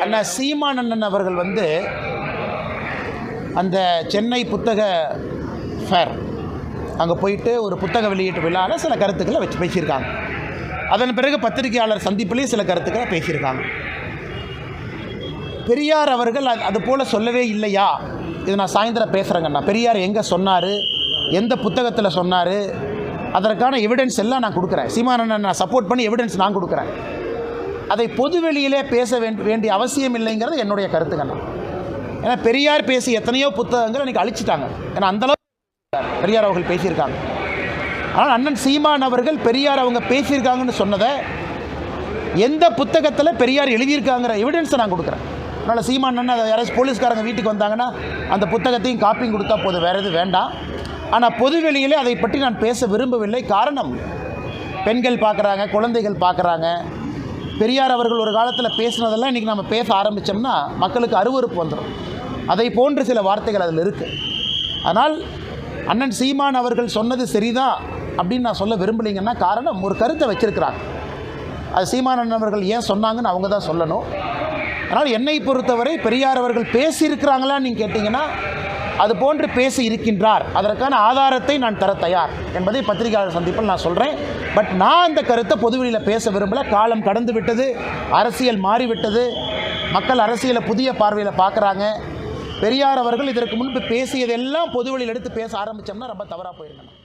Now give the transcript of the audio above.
அண்ணா சீமான் அண்ணன் அவர்கள் அந்த சென்னை புத்தக ஃபேர் அங்கே போயிட்டு ஒரு புத்தக வெளியீட்டு விழாவில் சில கருத்துக்களை வச்சு பேசியிருக்காங்க. அதன் பிறகு பத்திரிகையாளர் சந்திப்பிலேயே சில கருத்துக்களை பேசியிருக்காங்க. பெரியார் அவர்கள் அது போல் சொல்லவே இல்லையா? இது நான் சாயந்தரம் பேசுகிறேங்கண்ணா. பெரியார் எங்கே சொன்னார், எந்த புத்தகத்தில் சொன்னார், அதற்கான எவிடன்ஸ் எல்லாம் நான் கொடுக்குறேன். சீமானண்ணன் நான் சப்போர்ட் பண்ணி எவிடன்ஸ் நான் கொடுக்குறேன். அதை பொதுவெளியிலே பேச வேண்டிய அவசியம் இல்லைங்கிறது என்னுடைய கருத்துங்கண்ணா. ஏன்னா பெரியார் பேசி எத்தனையோ புத்தகங்கள் இன்றைக்கி அழிச்சிட்டாங்க. ஏன்னா அந்தளவு பெரியார் அவர்கள் பேசியிருக்காங்க. ஆனால் அண்ணன் சீமான் அவர்கள் பெரியார் அவங்க பேசியிருக்காங்கன்னு சொன்னதை எந்த புத்தகத்தில் பெரியார் எழுதியிருக்காங்கிற எவிடன்ஸை நான் கொடுக்குறேன். அதனால் சீமான் அண்ணன் அதை யாராச்சும் போலீஸ்காரங்க வீட்டுக்கு வந்தாங்கன்னா அந்த புத்தகத்தையும் காப்பியும் கொடுத்தா போதும், வேறு எதுவும் வேண்டாம். ஆனால் பொதுவெளியிலே அதை பற்றி நான் பேச விரும்பவில்லை. காரணம், பெண்கள் பார்க்குறாங்க, குழந்தைகள் பார்க்குறாங்க. பெரியார் அவர்கள் ஒரு காலத்தில் பேசினதெல்லாம் இன்றைக்கி நம்ம பேச ஆரம்பித்தோம்னா மக்களுக்கு அருவருப்பு வந்துடும். அதை போன்று சில வார்த்தைகள் அதில் இருக்குது. அதனால் அண்ணன் சீமான் அவர்கள் சொன்னது சரிதான் அப்படின்னு நான் சொல்ல விரும்பலைங்கன்னா காரணம், ஒரு கருத்தை வச்சுருக்கிறாங்க. அது சீமான் அண்ணன் அவர்கள் ஏன் சொன்னாங்கன்னு அவங்க தான் சொல்லணும். அதனால் என்னை பொறுத்தவரை பெரியார் அவர்கள் பேசியிருக்கிறாங்களான்னு நீங்கள் கேட்டிங்கன்னா அது போன்று பேசி இருக்கின்றார், அதற்கான ஆதாரத்தை நான் தர தயார் என்பதை பத்திரிகையாளர் சந்திப்பில் நான் சொல்கிறேன். பட் நான் அந்த கருத்தை பொதுவெளியில் பேச விரும்பலை. காலம் கடந்து விட்டது, அரசியல் மாறிவிட்டது, மக்கள் அரசியலை புதிய பார்வையில் பார்க்குறாங்க. பெரியார் அவர்கள் இதற்கு முன்பு பேசியதெல்லாம் பொதுவெளியில் எடுத்து பேச ஆரம்பித்தோம்னா ரொம்ப தவறாக போயிருக்கணும்.